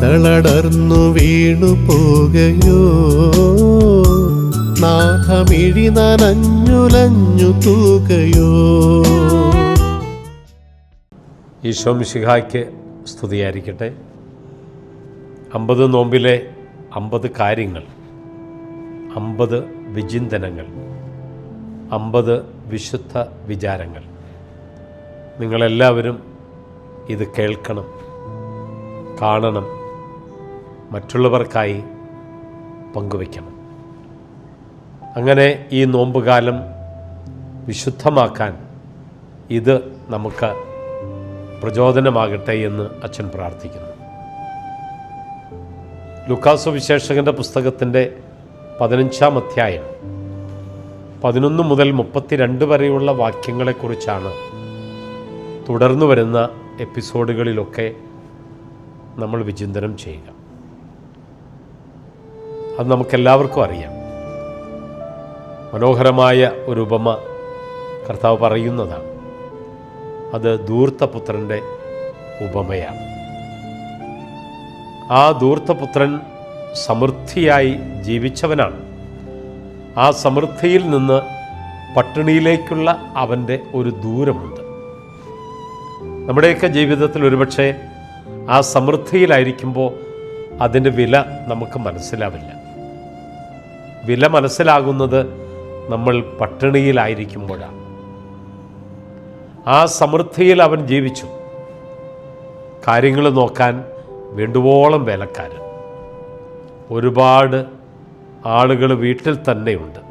തളടർന്നു വീണു പോകയോ, നാഥമിഴി നനഞ്ഞുലഞ്ഞു തൂകയോ. ഈശോ മിശിഹായ്ക്ക് സ്തുതിയായിരിക്കട്ടെ. 50 നോമ്പിലെ 50 കാര്യങ്ങൾ, 50 വിചിന്തനങ്ങൾ, 50 വിശുദ്ധ വിചാരങ്ങൾ. നിങ്ങളെല്ലാവരും ഇത് കേൾക്കണം, കാണണം, മറ്റുള്ളവർക്കായി പങ്കുവയ്ക്കണം. അങ്ങനെ ഈ നോമ്പുകാലം വിശുദ്ധമാക്കാൻ ഇത് നമുക്ക് പ്രചോദനമാകട്ടെ എന്ന് അച്ഛൻ പ്രാർത്ഥിക്കുന്നു. ലൂക്കാസ് സുവിശേഷകൻ്റെ പുസ്തകത്തിൻ്റെ 15-ാം അധ്യായം 11 മുതൽ 32 വരെയുള്ള വാക്യങ്ങളെക്കുറിച്ചാണ് തുടർന്നു വരുന്ന എപ്പിസോഡുകളിലൊക്കെ നമ്മൾ വിചിന്തനം ചെയ്യുക. അത് നമുക്കെല്ലാവർക്കും അറിയാം. മനോഹരമായ ഒരു ഉപമ കർത്താവ് പറയുന്നതാണ്. അത് ധൂർത്തപുത്രൻ്റെ ഉപമയാണ്. ആ ധൂർത്തപുത്രൻ സമൃദ്ധിയായി ജീവിച്ചവനാണ്. ആ സമൃദ്ധിയിൽ നിന്ന് പട്ടിണിയിലേക്കുള്ള അവൻ്റെ ഒരു ദൂരമുണ്ട്. നമ്മുടെയൊക്കെ ജീവിതത്തിൽ ഒരുപക്ഷെ ആ സമൃദ്ധിയിലായിരിക്കുമ്പോൾ അതിൻ്റെ വില നമുക്ക് മനസ്സിലാവില്ല. വില മനസ്സിലാകുന്നത് നമ്മൾ പട്ടിണിയിലായിരിക്കുമ്പോഴാണ്. ആ സമൃദ്ധിയിൽ അവൻ ജീവിച്ചു. കാര്യങ്ങൾ നോക്കാൻ വേണ്ടുവോളം വേലക്കാരൻ, ഒരുപാട് ആളുകൾ വീട്ടിൽ തന്നെയുണ്ട്.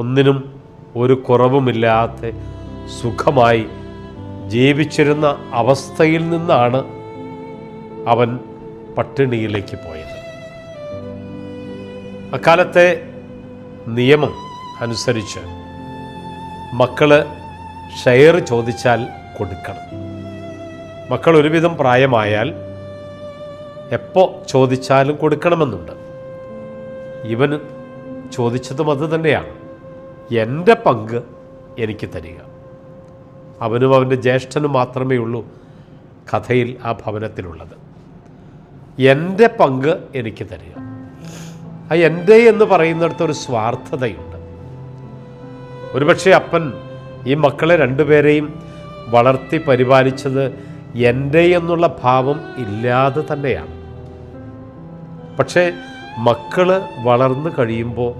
ഒന്നിനും ഒരു കുറവുമില്ലാത്ത സുഖമായി ജീവിച്ചിരുന്ന അവസ്ഥയിൽ നിന്നാണ് അവൻ പട്ടിണിയിലേക്ക് പോയത്. അക്കാലത്തെ നിയമം അനുസരിച്ച് മക്കൾ ഷെയർ ചോദിച്ചാൽ കൊടുക്കണം. മക്കൾ ഒരുവിധം പ്രായമായാൽ എപ്പോൾ ചോദിച്ചാലും കൊടുക്കണമെന്നുണ്ട്. ഇവൻ ചോദിച്ചതും അത് തന്നെയാണ്. എൻ്റെ പങ്ക് എനിക്ക് തരിക. അവനും അവൻ്റെ ജ്യേഷ്ഠനും മാത്രമേ ഉള്ളൂ കഥയിൽ ആ ഭവനത്തിലുള്ളത്. എൻ്റെ പങ്ക് എനിക്ക് തരിക. ആ എൻ്റെ എന്ന് പറയുന്നിടത്ത് ഒരു സ്വാർത്ഥതയുണ്ട്. ഒരുപക്ഷെ അപ്പൻ ഈ മക്കളെ രണ്ടുപേരെയും വളർത്തി പരിപാലിച്ചത് എൻ്റെ എന്നുള്ള ഭാവം ഇല്ലാതെ തന്നെയാണ്. പക്ഷേ മക്കൾ വളർന്നു കഴിയുമ്പോൾ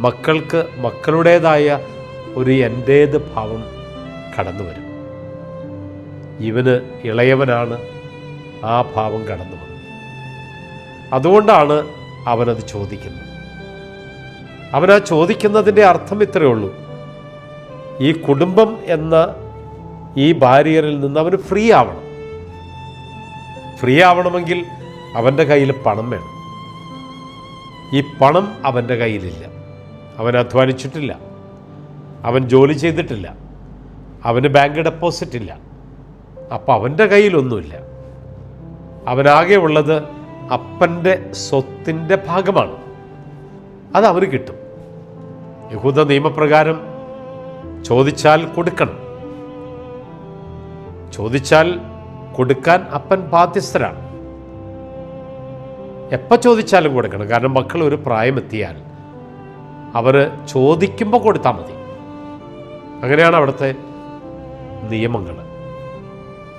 മക്കൾക്ക് മക്കളുടേതായ ഒരു എൻ്റേത് ഭാവം കടന്നു വരും. ഇവന് ഇളയവനാണ് ആ ഭാവം കടന്നു വന്നത്. അതുകൊണ്ടാണ് അവനത് ചോദിക്കുന്നത്. അവനാ ചോദിക്കുന്നതിൻ്റെ അർത്ഥം ഇത്രയേ ഉള്ളൂ: ഈ കുടുംബം എന്ന ഈ ബാരിയറിൽ നിന്ന് അവന് ഫ്രീ ആവണം. ഫ്രീ ആവണമെങ്കിൽ അവൻ്റെ കയ്യിൽ പണം വേണം. ഈ പണം അവൻ്റെ കയ്യിലില്ല. അവൻ അധ്വാനിച്ചിട്ടില്ല, അവൻ ജോലി ചെയ്തിട്ടില്ല, അവന് ബാങ്ക് ഡെപ്പോസിറ്റ് ഇല്ല. അപ്പം അവൻ്റെ കയ്യിലൊന്നുമില്ല. അവനാകെ ഉള്ളത് അപ്പൻ്റെ സ്വത്തിൻ്റെ ഭാഗമാണ്. അത് അവന് കിട്ടും. യഹൂദ നിയമപ്രകാരം ചോദിച്ചാൽ കൊടുക്കണം. ചോദിച്ചാൽ കൊടുക്കാൻ അപ്പൻ ബാധ്യസ്ഥരാണ്. എപ്പോൾ ചോദിച്ചാലും കൊടുക്കണം. കാരണം മക്കൾ ഒരു പ്രായമെത്തിയാൽ അവർ ചോദിക്കുമ്പോൾ കൊടുത്താൽ മതി. അങ്ങനെയാണ് അവിടുത്തെ നിയമങ്ങൾ.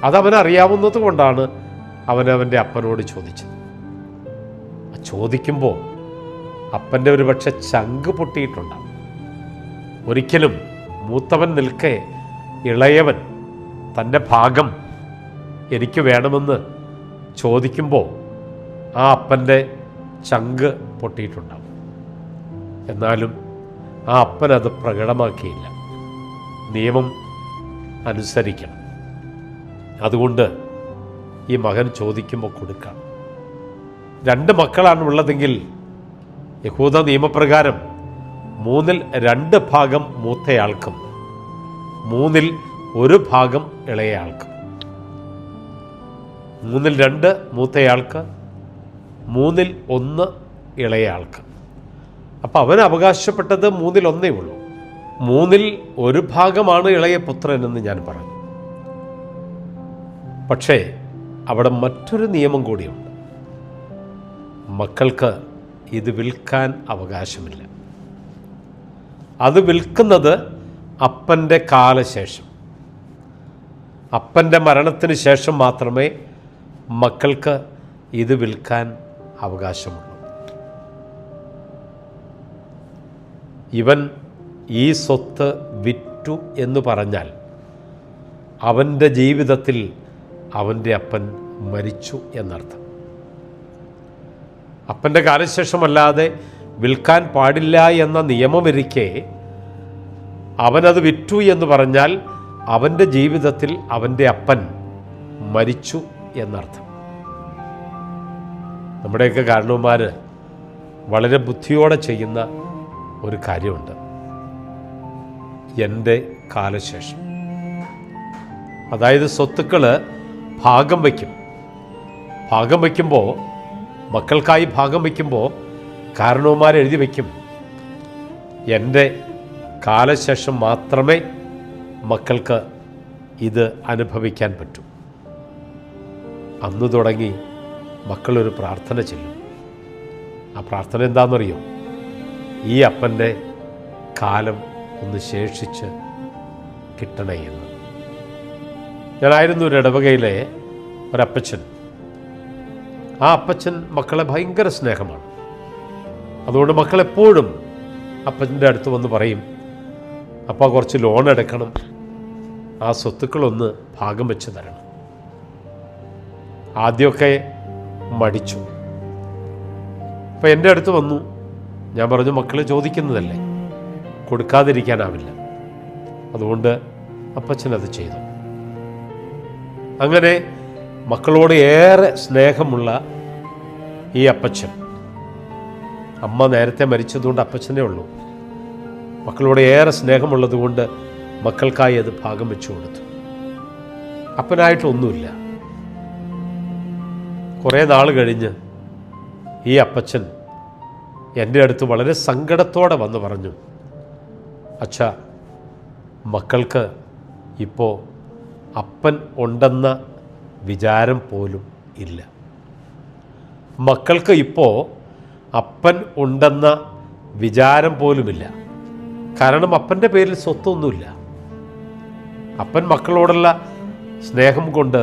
അതവനറിയാവുന്നത് കൊണ്ടാണ് അവനവൻ്റെ അപ്പനോട് ചോദിച്ചത്. ചോദിക്കുമ്പോൾ അപ്പൻ്റെ ഒരു പക്ഷെ ചങ്ക് പൊട്ടിയിട്ടുണ്ടാകും. ഒരിക്കലും മൂത്തവൻ നിൽക്കെ ഇളയവൻ തൻ്റെ ഭാഗം എനിക്ക് വേണമെന്ന് ചോദിക്കുമ്പോൾ ആ അപ്പൻ്റെ ചങ്ക് പൊട്ടിയിട്ടുണ്ടാകും. എന്നാലും ആ അപ്പനത് പ്രകടമാക്കിയില്ല. നിയമം അനുസരിക്കണം. അതുകൊണ്ട് ഈ മകൻ ചോദിക്കുമ്പോൾ കൊടുക്കാം. 2 മക്കളാണ് ഉള്ളതെങ്കിൽ യഹൂദ നിയമപ്രകാരം 3/2 ഭാഗം മൂത്തയാൾക്കും 1/3 ഭാഗം ഇളയയാൾക്കും. 2/3 മൂത്തയാൾക്ക്, 1/3 ഇളയയാൾക്ക്. അപ്പം അവൻ അവകാശപ്പെട്ടത് 1/3 ഉള്ളൂ. 1/3 ഭാഗമാണ് ഇളയ പുത്രനെന്ന് ഞാൻ പറഞ്ഞു. പക്ഷേ അവിടെ മറ്റൊരു നിയമം കൂടിയുണ്ട്. മക്കൾക്ക് ഇത് വിൽക്കാൻ അവകാശമില്ല. അത് വിൽക്കുന്നത് അപ്പൻ്റെ കാലശേഷം, അപ്പൻ്റെ മരണത്തിന് ശേഷം മാത്രമേ മക്കൾക്ക് ഇത് വിൽക്കാൻ അവകാശമുള്ളൂ. ഇവൻ ഈ സ്വത്ത് വിറ്റു എന്ന് പറഞ്ഞാൽ അവൻ്റെ ജീവിതത്തിൽ അവൻ്റെ അപ്പൻ മരിച്ചു എന്നർത്ഥം. അപ്പൻ്റെ കാലശേഷമല്ലാതെ വിൽക്കാൻ പാടില്ല എന്ന നിയമമിരിക്കെ അവനത് വിറ്റു എന്ന് പറഞ്ഞാൽ അവൻ്റെ ജീവിതത്തിൽ അവൻ്റെ അപ്പൻ മരിച്ചു എന്നർത്ഥം. നമ്മുടെയൊക്കെ കാരണവന്മാർ വളരെ ബുദ്ധിയോടെ ചെയ്യുന്ന ഒരു കാര്യമുണ്ട്. എൻ്റെ കാലശേഷം, അതായത് സ്വത്തുക്കൾ ഭാഗം വയ്ക്കും. ഭാഗം വയ്ക്കുമ്പോൾ, മക്കൾക്കായി ഭാഗം വയ്ക്കുമ്പോൾ കാരണവന്മാർ എഴുതി വയ്ക്കും, എൻ്റെ കാലശേഷം മാത്രമേ മക്കൾക്ക് ഇത് അനുഭവിക്കാൻ പറ്റൂ. അന്ന് തുടങ്ങി മക്കളൊരു പ്രാർത്ഥന ചൊല്ലും. ആ പ്രാർത്ഥന എന്താണെന്നറിയോ? ഈ അപ്പൻ്റെ കാലം ഒന്ന് ശേഷിച്ച് കിട്ടണേ എന്ന്. ഞാനായിരുന്നു ഒരു ഇടവകയിലെ ഒരപ്പച്ചൻ. ആ അപ്പച്ചൻ മക്കളെ ഭയങ്കര സ്നേഹമാണ്. അതുകൊണ്ട് മക്കളെപ്പോഴും അപ്പച്ചൻ്റെ അടുത്ത് വന്ന് പറയും, അപ്പ കുറച്ച് ലോൺ എടുക്കണം, ആ സ്വത്തുക്കളൊന്ന് ഭാഗം വെച്ച് തരണം. ആദ്യമൊക്കെ മടിച്ചു. അപ്പം എൻ്റെ അടുത്ത് വന്നു. ഞാൻ പറഞ്ഞു, മക്കൾ ചോദിക്കുന്നതല്ലേ, കൊടുക്കാതിരിക്കാനാവില്ല. അതുകൊണ്ട് അപ്പച്ചനത് ചെയ്തു. അങ്ങനെ മക്കളോട് ഏറെ സ്നേഹമുള്ള ഈ അപ്പച്ചൻ, അമ്മ നേരത്തെ മരിച്ചതുകൊണ്ട് അപ്പച്ചനേ ഉള്ളൂ, മക്കളോട് ഏറെ സ്നേഹമുള്ളത് കൊണ്ട് മക്കൾക്കായി അത് ഭാഗം വെച്ചു കൊടുത്തു. അപ്പനായിട്ടൊന്നുമില്ല. കുറേ നാൾ കഴിഞ്ഞ് ഈ അപ്പച്ചൻ എൻ്റെ അടുത്ത് വളരെ സങ്കടത്തോടെ വന്ന് പറഞ്ഞു, അച്ഛാ, മക്കൾക്ക് ഇപ്പോൾ അപ്പൻ ഉണ്ടെന്ന വിചാരം പോലും ഇല്ല. മക്കൾക്ക് ഇപ്പോൾ അപ്പൻ ഉണ്ടെന്ന വിചാരം പോലുമില്ല. കാരണം അപ്പൻ്റെ പേരിൽ സ്വത്തൊന്നുമില്ല. അപ്പൻ മക്കളോടുള്ള സ്നേഹം കൊണ്ട്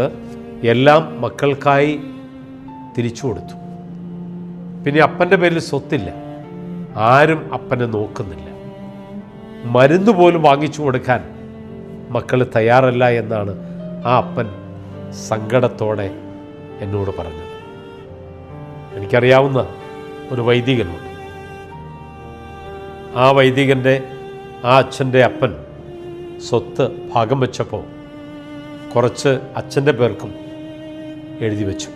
എല്ലാം മക്കൾക്കായി തിരിച്ചു കൊടുത്തു. പിന്നെ അപ്പൻ്റെ പേരിൽ സ്വത്തില്ല. ആരും അപ്പനെ നോക്കുന്നില്ല. മരുന്ന് പോലും വാങ്ങിച്ചു കൊടുക്കാൻ മക്കൾ തയ്യാറല്ല എന്നാണ് ആ അപ്പൻ സങ്കടത്തോടെ എന്നോട് പറഞ്ഞത്. എനിക്കറിയാവുന്ന ഒരു വൈദികനുണ്ട്. ആ വൈദികൻ്റെ ആ അച്ഛൻ്റെ അപ്പൻ സ്വത്ത് ഭാഗം വെച്ചപ്പോൾ കുറച്ച് അച്ഛൻ്റെ പേർക്കും എഴുതി വെച്ചു.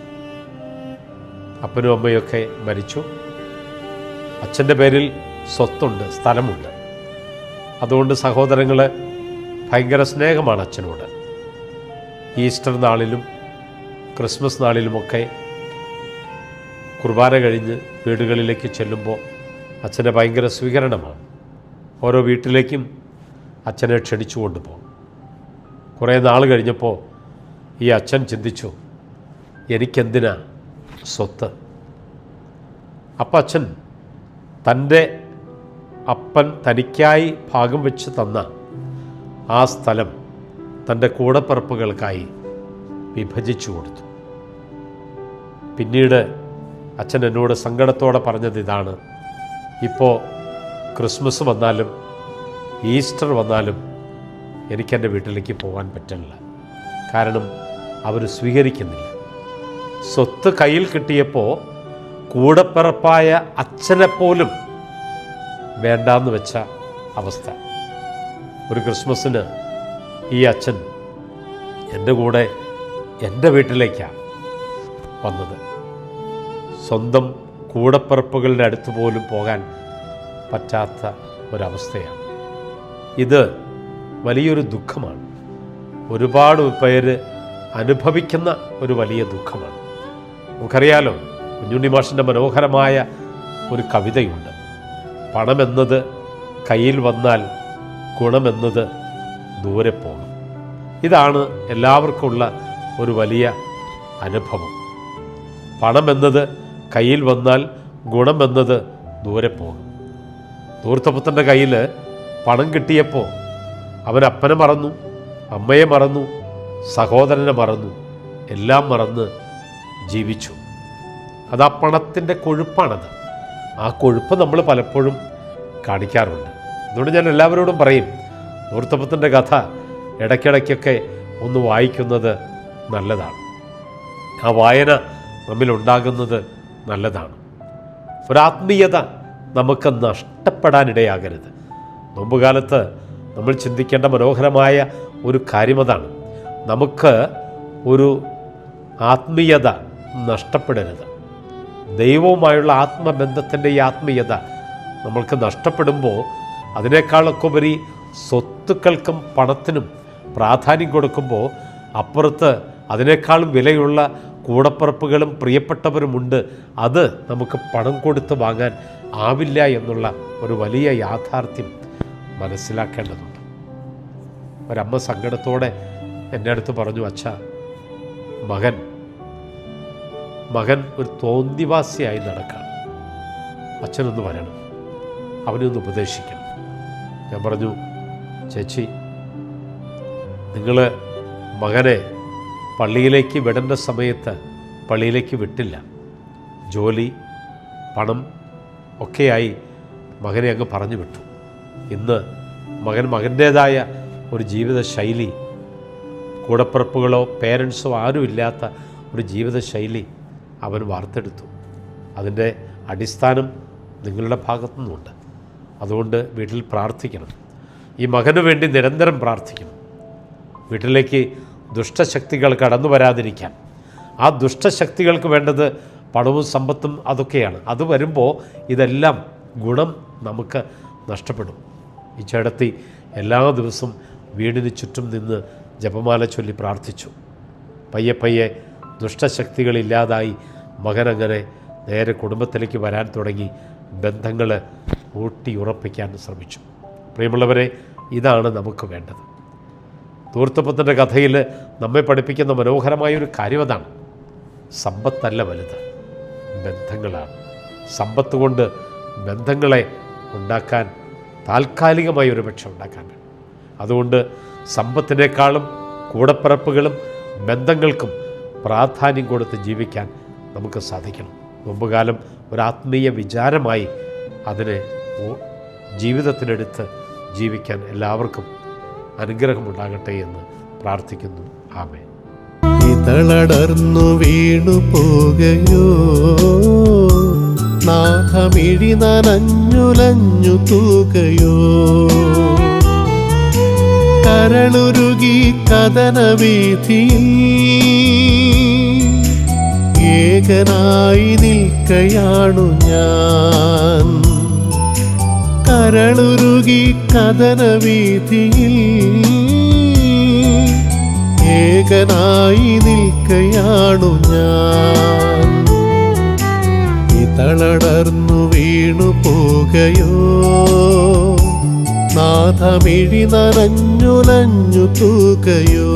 അപ്പനും അമ്മയൊക്കെ മരിച്ചു. അച്ഛൻ്റെ പേരിൽ സ്വത്തുണ്ട്, സ്ഥലമുണ്ട്. അതുകൊണ്ട് സഹോദരങ്ങൾ ഭയങ്കര സ്നേഹമാണ് അച്ഛനോട്. ഈസ്റ്റർ നാളിലും ക്രിസ്മസ് നാളിലുമൊക്കെ കുർബാന കഴിഞ്ഞ് വീടുകളിലേക്ക് ചെല്ലുമ്പോൾ അച്ഛനെ ഭയങ്കര സ്വീകരണമാണ്. ഓരോ വീട്ടിലേക്കും അച്ഛനെ ക്ഷണിച്ചു കൊണ്ടുപോകും. കുറേ നാൾ കഴിഞ്ഞപ്പോൾ ഈ അച്ഛൻ ചിന്തിച്ചു, എനിക്കെന്തിനാ സ്വത്ത്? അപ്പം അച്ഛൻ തൻ്റെ അപ്പൻ തനിക്കായി ഭാഗം വെച്ച് തന്ന ആ സ്ഥലം തൻ്റെ കൂടപ്പിറപ്പുകൾക്കായി വിഭജിച്ചു കൊടുത്തു. പിന്നീട് അച്ഛൻ എന്നോട് സങ്കടത്തോടെ പറഞ്ഞത് ഇതാണ്, ഇപ്പോൾ ക്രിസ്മസ് വന്നാലും ഈസ്റ്റർ വന്നാലും എനിക്കെൻ്റെ വീട്ടിലേക്ക് പോകാൻ പറ്റില്ല. കാരണം അവർ സ്വീകരിക്കുന്നില്ല. സ്വത്ത് കയ്യിൽ കിട്ടിയപ്പോൾ കൂടപ്പിറപ്പായ അച്ഛനെപ്പോലും വേണ്ടാന്ന് വെച്ച അവസ്ഥ. ഒരു ക്രിസ്മസിന് ഈ അച്ഛൻ എൻ്റെ കൂടെ എൻ്റെ വീട്ടിലേക്കാണ് വന്നത്. സ്വന്തം കൂടപ്പിറപ്പുകളുടെ അടുത്ത് പോലും പോകാൻ പറ്റാത്ത ഒരവസ്ഥയാണ്. ഇത് വലിയൊരു ദുഃഖമാണ്. ഒരുപാട് പേര് അനുഭവിക്കുന്ന ഒരു വലിയ ദുഃഖമാണ്. നമുക്കറിയാലോ, കുഞ്ഞുണ്ണി മാഷിൻ്റെ മനോഹരമായ ഒരു കവിതയുണ്ട്, പണമെന്നത് കയ്യിൽ വന്നാൽ ഗുണമെന്നത് ദൂരെ പോകും. ഇതാണ് എല്ലാവർക്കുമുള്ള ഒരു വലിയ അനുഭവം. പണമെന്നത് കയ്യിൽ വന്നാൽ ഗുണമെന്നത് ദൂരെ പോകും. ധൂർത്തപുത്രൻ്റെ കയ്യിൽ പണം കിട്ടിയപ്പോൾ അവൻ അപ്പനെ മറന്നു, അമ്മയെ മറന്നു, സഹോദരനെ മറന്നു, എല്ലാം മറന്ന് ജീവിച്ചു. അത് ആ പണത്തിൻ്റെ കൊഴുപ്പാണത്. ആ കൊഴുപ്പ് നമ്മൾ പലപ്പോഴും കാണിക്കാറുണ്ട്. അതുകൊണ്ട് ഞാൻ എല്ലാവരോടും പറയും, ധൂർത്തപുത്രൻ്റെ കഥ ഇടയ്ക്കിടയ്ക്കൊക്കെ ഒന്ന് വായിക്കുന്നത് നല്ലതാണ്. ആ വായന നമ്മിലുണ്ടാകുന്നത് നല്ലതാണ്. ഒരാത്മീയത നമുക്ക് നഷ്ടപ്പെടാനിടയാകരുത്. നോമ്പുകാലത്ത് നമ്മൾ ചിന്തിക്കേണ്ട മനോഹരമായ ഒരു കാര്യമതാണ്. നമുക്ക് ഒരു ആത്മീയത നഷ്ടപ്പെടരുത്. ദൈവവുമായുള്ള ആത്മബന്ധത്തിൻ്റെ ഈ ആത്മീയത നമ്മൾക്ക് നഷ്ടപ്പെടുമ്പോൾ അതിനേക്കാളൊക്കെ ഉപരി സ്വത്തുക്കൾക്കും പണത്തിനും പ്രാധാന്യം കൊടുക്കുമ്പോൾ അപ്പുറത്ത് അതിനേക്കാളും വിലയുള്ള കൂടപ്പിറപ്പുകളും പ്രിയപ്പെട്ടവരുമുണ്ട്. അത് നമുക്ക് പണം കൊടുത്ത് വാങ്ങാൻ ആവില്ല എന്നുള്ള ഒരു വലിയ യാഥാർത്ഥ്യം മനസ്സിലാക്കേണ്ടതുണ്ട്. ഒരമ്മ സങ്കടത്തോടെ എൻ്റെ അടുത്ത് പറഞ്ഞു, അച്ഛാ, മകൻ ഒരു തോന്നിവാസിയായി നടക്കണം, അച്ഛനൊന്ന് വരണം, അവനൊന്ന് ഉപദേശിക്കണം. ഞാൻ പറഞ്ഞു, ചേച്ചി, നിങ്ങൾ മകനെ പള്ളിയിലേക്ക് വിടേണ്ട സമയത്ത് പള്ളിയിലേക്ക് വിട്ടില്ല. ജോലി, പണം ഒക്കെയായി മകനെ അങ്ങ് പറഞ്ഞു വിട്ടു. ഇന്ന് മകൻ്റേതായ ഒരു ജീവിത ശൈലി, കൂടപ്പിറപ്പുകളോ പേരൻസോ ആരും ഇല്ലാത്ത ഒരു ജീവിത ശൈലി അവൻ വാർത്തെടുത്തു. അതിൻ്റെ അടിസ്ഥാനം നിങ്ങളുടെ ഭാഗത്തുനിന്നുണ്ട്. അതുകൊണ്ട് വീട്ടിൽ പ്രാർത്ഥിക്കണം. ഈ മകന് വേണ്ടി നിരന്തരം പ്രാർത്ഥിക്കണം. വീട്ടിലേക്ക് ദുഷ്ടശക്തികൾ കടന്നു വരാതിരിക്കാൻ. ആ ദുഷ്ടശക്തികൾക്ക് വേണ്ടത് പണവും സമ്പത്തും അതൊക്കെയാണ്. അത് വരുമ്പോൾ ഇതെല്ലാം ഗുണം നമുക്ക് നഷ്ടപ്പെടും. ഈ ചേട്ടത്തി എല്ലാ ദിവസവും വീടിന് ചുറ്റും നിന്ന് ജപമാല ചൊല്ലി പ്രാർത്ഥിച്ചു. പയ്യെ പയ്യെ ദുഷ്ടശക്തികളില്ലാതായി മകനങ്ങനെ നേരെ കുടുംബത്തിലേക്ക് വരാൻ തുടങ്ങി. ബന്ധങ്ങൾ ഊട്ടിയുറപ്പിക്കാൻ ശ്രമിച്ചു. പ്രിയമുള്ളവരെ, ഇതാണ് നമുക്ക് വേണ്ടത്. ധൂർത്തപുത്രൻ്റെ കഥയിൽ നമ്മെ പഠിപ്പിക്കുന്ന മനോഹരമായൊരു കാര്യം അതാണ്. സമ്പത്തല്ല വലുത്, ബന്ധങ്ങളാണ്. സമ്പത്ത് കൊണ്ട് ബന്ധങ്ങളെ ഉണ്ടാക്കാൻ, താൽക്കാലികമായി ഒരു പക്ഷെ ഉണ്ടാക്കാൻ കഴിയും. അതുകൊണ്ട് സമ്പത്തിനേക്കാളും കൂടപ്പിറപ്പുകളും ബന്ധങ്ങൾക്കും പ്രാധാന്യം കൊടുത്ത് ജീവിക്കാൻ നമുക്ക് സാധിക്കണം. മുമ്പുകാലം ഒരാത്മീയ വിചാരമായി അതിനെ ജീവിതത്തിനെടുത്ത് ജീവിക്കാൻ എല്ലാവർക്കും അനുഗ്രഹമുണ്ടാകട്ടെ എന്ന് പ്രാർത്ഥിക്കുന്നു. ആമേൻ. ഇതളടർന്നു വീണു പോകയോ, നാഥമിഴി നനഞ്ഞുലഞ്ഞു തൂകയോ, കരളുരുകി കഥനവീഥിയിൽ ഏകനായി നിൽക്കയാണു ഞാൻ. കരളുരുകി കഥനവീഥിയിൽ ഏകനായി നിൽക്കയാണു ഞാൻ. ഇതളടർന്നു വീണു പോകയോ, നാഥമിഴി നനഞ്ഞുലഞ്ഞു തൂകയോ.